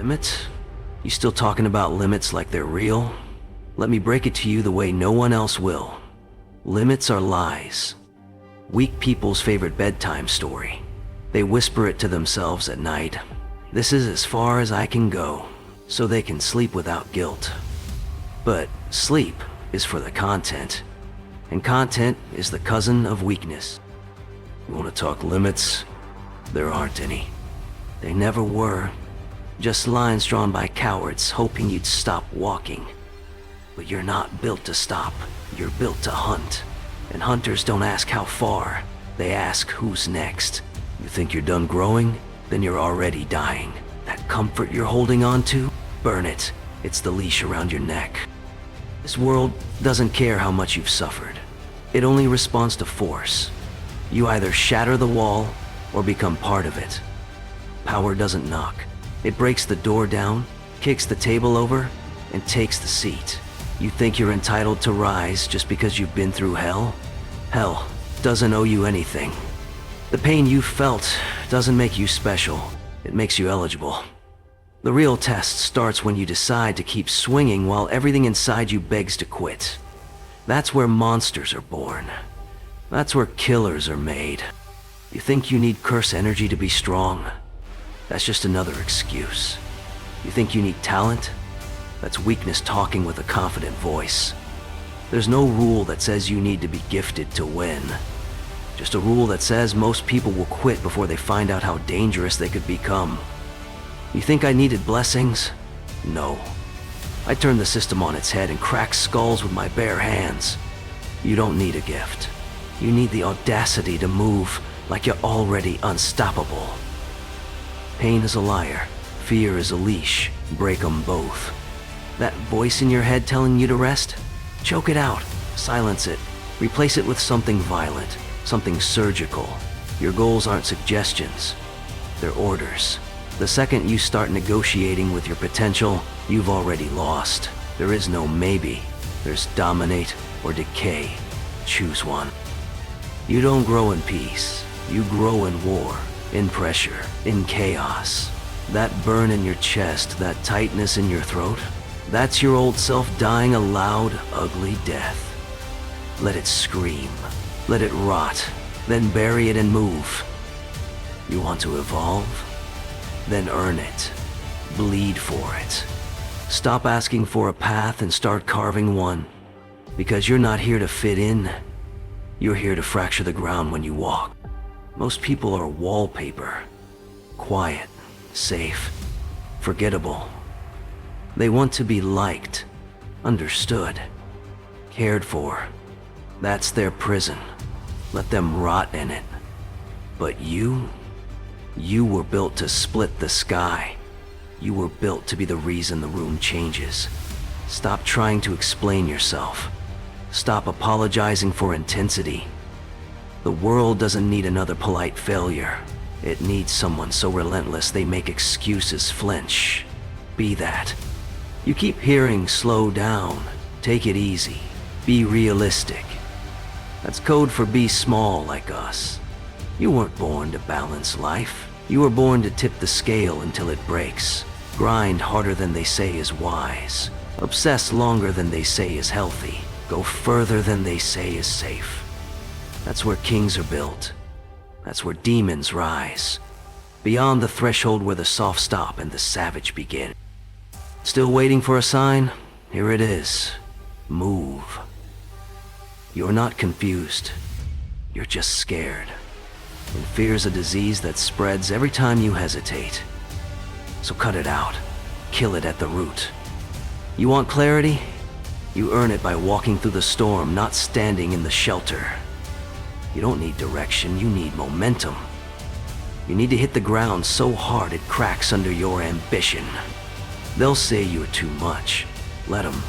Limits? You still talking about limits like they're real? Let me break it to you the way no one else will. Limits are lies. Weak people's favorite bedtime story. They whisper it to themselves at night. This is as far as I can go, so they can sleep without guilt. But sleep is for the content, and content is the cousin of weakness. You want to talk limits? There aren't any. They never were. Just lines drawn by cowards hoping you'd stop walking. But you're not built to stop. You're built to hunt. And hunters don't ask how far. They ask who's next. You think you're done growing? Then you're already dying. That comfort you're holding on to? Burn it. It's the leash around your neck. This world doesn't care how much you've suffered. It only responds to force. You either shatter the wall or become part of it. Power doesn't knock. It breaks the door down, kicks the table over, and takes the seat. You think you're entitled to rise just because you've been through hell? Hell doesn't owe you anything. The pain you felt doesn't make you special. It makes you eligible. The real test starts when you decide to keep swinging while everything inside you begs to quit. That's where monsters are born. That's where killers are made. You think you need curse energy to be strong? That's just another excuse. You think you need talent? That's weakness talking with a confident voice. There's no rule that says you need to be gifted to win. Just a rule that says most people will quit before they find out how dangerous they could become. You think I needed blessings? No. I turned the system on its head and cracked skulls with my bare hands. You don't need a gift. You need the audacity to move like you're already unstoppable. Pain is a liar. Fear is a leash. Break 'em both. That voice in your head telling you to rest? Choke it out. Silence it. Replace it with something violent. Something surgical. Your goals aren't suggestions. They're orders. The second you start negotiating with your potential, you've already lost. There is no maybe. There's dominate or decay. Choose one. You don't grow in peace. You grow in war, in pressure, in chaos. That burn in your chest, that tightness in your throat, that's your old self dying a loud, ugly death. Let it scream. Let it rot. Then bury it and move. You want to evolve? Then earn it. Bleed for it. Stop asking for a path and start carving one. Because you're not here to fit in. You're here to fracture the ground when you walk. Most people are wallpaper. Quiet, safe, forgettable. They want to be liked, understood, cared for. That's their prison. Let them rot in it. But you were built to split the sky. You were built to be the reason the room changes. Stop trying to explain yourself. Stop apologizing for intensity. The world doesn't need another polite failure. It needs someone so relentless they make excuses flinch. Be that. You keep hearing slow down, take it easy, be realistic. That's code for be small like us. You weren't born to balance life. You were born to tip the scale until it breaks. Grind harder than they say is wise. Obsess longer than they say is healthy. Go further than they say is safe. That's where kings are built. That's where demons rise. Beyond the threshold where the soft stop and the savage begin. Still waiting for a sign? Here it is. Move. You're not confused. You're just scared. And fear's a disease that spreads every time you hesitate. So cut it out. Kill it at the root. You want clarity? You earn it by walking through the storm, not standing in the shelter. You don't need direction, you need momentum. You need to hit the ground so hard it cracks under your ambition. They'll say you're too much. Let them.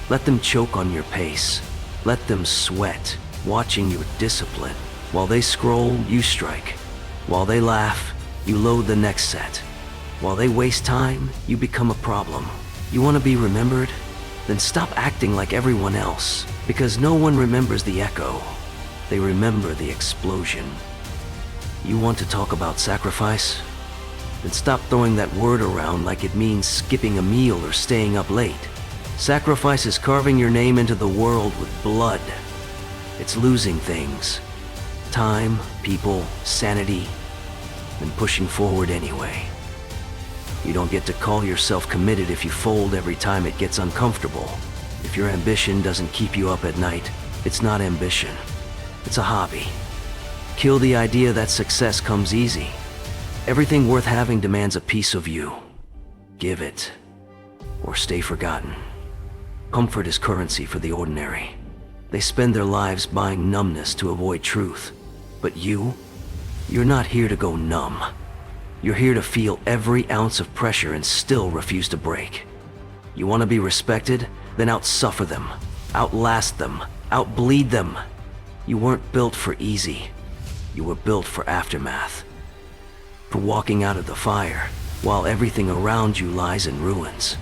Let them choke on your pace. Let them sweat, watching your discipline. While they scroll, you strike. While they laugh, you load the next set. While they waste time, you become a problem. You want to be remembered? Then stop acting like everyone else, because no one remembers the echo. They remember the explosion. You want to talk about sacrifice? then stop throwing that word around like it means skipping a meal or staying up late. Sacrifice is carving your name into the world with blood. It's losing things. Time, people, sanity, and pushing forward anyway. You don't get to call yourself committed if you fold every time it gets uncomfortable. If your ambition doesn't keep you up at night, it's not ambition. It's a hobby. Kill the idea that success comes easy. Everything worth having demands a piece of you. Give it, or stay forgotten. Comfort is currency for the ordinary. They spend their lives buying numbness to avoid truth. But you're not here to go numb. You're here to feel every ounce of pressure and still refuse to break. You want to be respected? Then outsuffer them, outlast them, outbleed them. You weren't built for easy. You were built for aftermath. For walking out of the fire, while everything around you lies in ruins.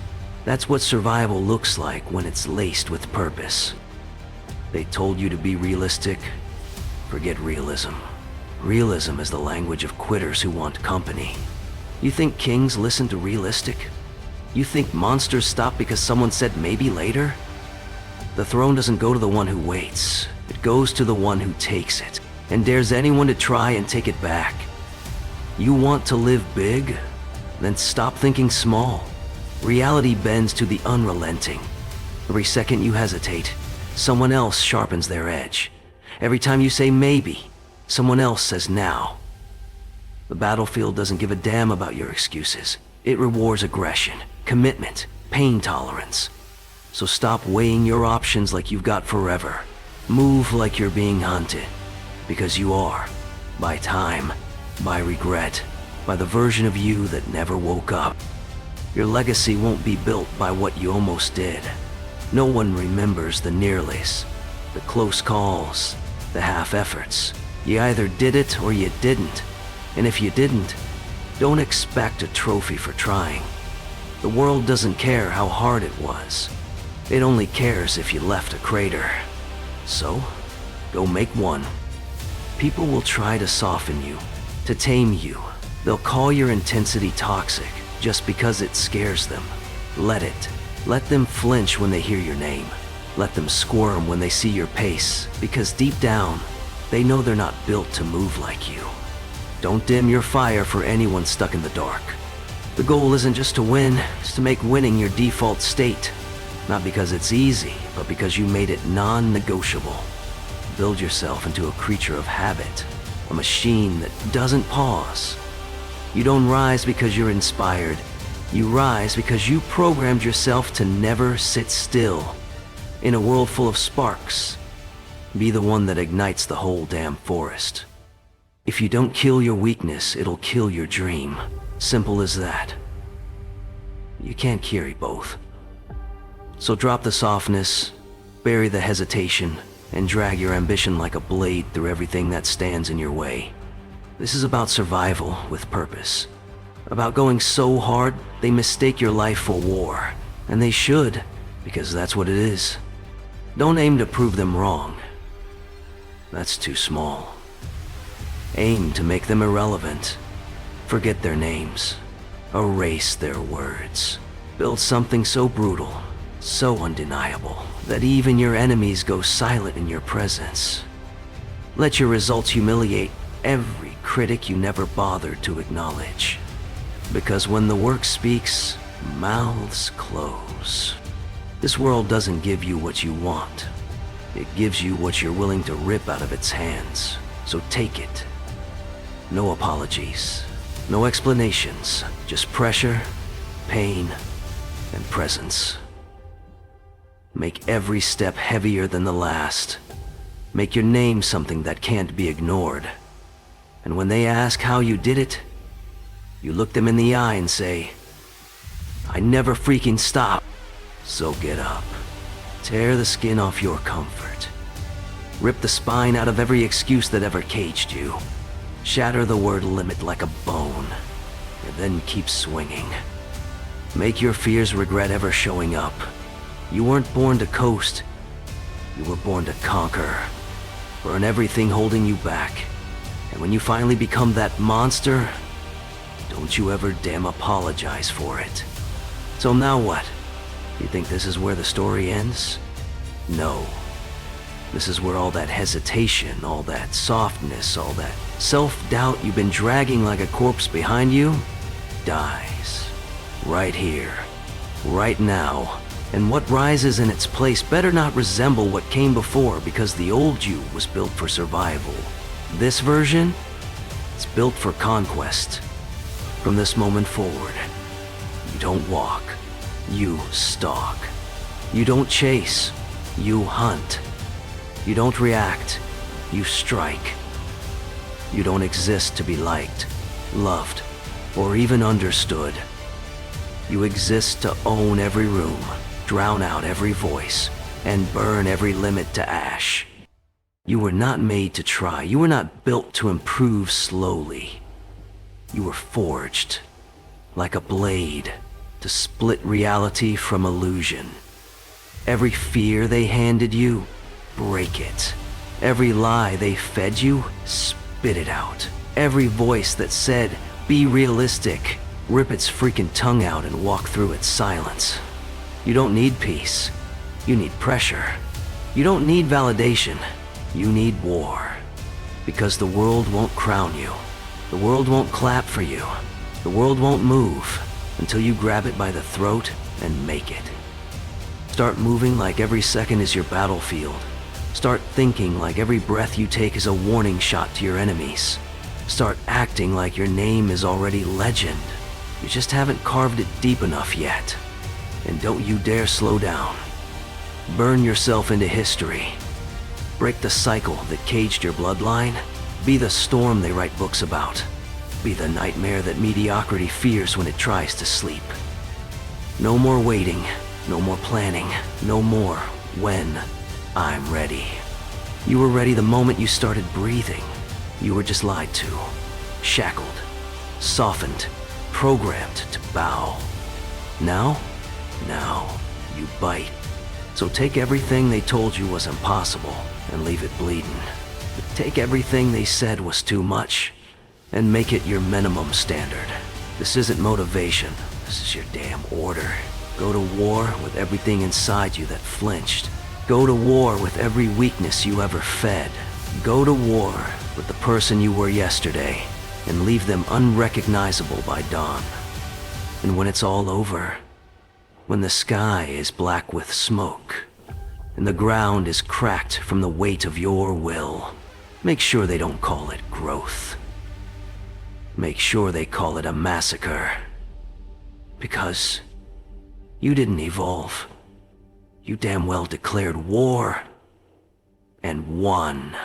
That's what survival looks like when it's laced with purpose. They told you to be realistic. Forget realism. Realism is the language of quitters who want company. You think kings listen to realistic? You think monsters stop because someone said maybe later? The throne doesn't go to the one who waits. It goes to the one who takes it, and dares anyone to try and take it back. You want to live big? Then stop thinking small. Reality bends to the unrelenting. Every second you hesitate, someone else sharpens their edge. Every time you say maybe, someone else says now. The battlefield doesn't give a damn about your excuses. It rewards aggression, commitment, pain tolerance. So stop weighing your options like you've got forever. Move like you're being hunted. Because you are. By time, by regret, by the version of you that never woke up. Your legacy won't be built by what you almost did. No one remembers the nearlies, the close calls, the half-efforts. You either did it or you didn't. And if you didn't, don't expect a trophy for trying. The world doesn't care how hard it was. It only cares if you left a crater. So, go make one. People will try to soften you, to tame you. They'll call your intensity toxic just because it scares them. Let it. Let them flinch when they hear your name. Let them squirm when they see your pace, because deep down, they know they're not built to move like you. Don't dim your fire for anyone stuck in the dark. The goal isn't just to win, it's to make winning your default state. Not because it's easy, but because you made it non-negotiable. Build yourself into a creature of habit, a machine that doesn't pause. You don't rise because you're inspired. You rise because you programmed yourself to never sit still. In a world full of sparks, be the one that ignites the whole damn forest. If you don't kill your weakness, it'll kill your dream. Simple as that. You can't carry both. So drop the softness, bury the hesitation, and drag your ambition like a blade through everything that stands in your way. This is about survival with purpose. About going so hard, they mistake your life for war. And they should, because that's what it is. Don't aim to prove them wrong. That's too small. Aim to make them irrelevant. Forget their names. Erase their words. Build something so brutal, so undeniable, that even your enemies go silent in your presence. Let your results humiliate every critic you never bothered to acknowledge. Because when the work speaks, mouths close. This world doesn't give you what you want. It gives you what you're willing to rip out of its hands. So take it. No apologies. No explanations. Just pressure, pain, and presence. Make every step heavier than the last. Make your name something that can't be ignored. And when they ask how you did it, you look them in the eye and say, I never freaking stop. So get up. Tear the skin off your comfort. Rip the spine out of every excuse that ever caged you. Shatter the word limit like a bone. And then keep swinging. Make your fears regret ever showing up. You weren't born to coast. You were born to conquer. Burn everything holding you back. And when you finally become that monster, Don't you ever damn apologize for it. So now what? You think this is where the story ends? No. This is where all that hesitation, all that softness, all that self-doubt you've been dragging like a corpse behind you, dies. Right here. Right now. And what rises in its place better not resemble what came before, because the old you was built for survival. This version? It's built for conquest. From this moment forward, you don't walk. You stalk. You don't chase. You hunt. You don't react. You strike. You don't exist to be liked, loved, or even understood. You exist to own every room, drown out every voice, and burn every limit to ash. You were not made to try. You were not built to improve slowly. You were forged, like a blade, to split reality from illusion. Every fear they handed you, break it. Every lie they fed you, spit it out. Every voice that said, be realistic, rip its freaking tongue out and walk through its silence. You don't need peace. You need pressure. You don't need validation. You need war. Because the world won't crown you. The world won't clap for you. The world won't move until you grab it by the throat and make it. Start moving like every second is your battlefield. Start thinking like every breath you take is a warning shot to your enemies. Start acting like your name is already legend. You just haven't carved it deep enough yet. And don't you dare slow down. Burn yourself into history. Break the cycle that caged your bloodline. Be the storm they write books about. Be the nightmare that mediocrity fears when it tries to sleep. No more waiting. No more planning. No more when I'm ready. You were ready the moment you started breathing. You were just lied to. Shackled. Softened. Programmed to bow. Now you bite. So take everything they told you was impossible and leave it bleeding. Take everything they said was too much and make it your minimum standard. This isn't motivation. This is your damn order. Go to war with everything inside you that flinched. Go to war with every weakness you ever fed. Go to war with the person you were yesterday and leave them unrecognizable by dawn. And when it's all over, when the sky is black with smoke and the ground is cracked from the weight of your will, make sure they don't call it growth. Make sure they call it a massacre. Because you didn't evolve. You damn well declared war and won.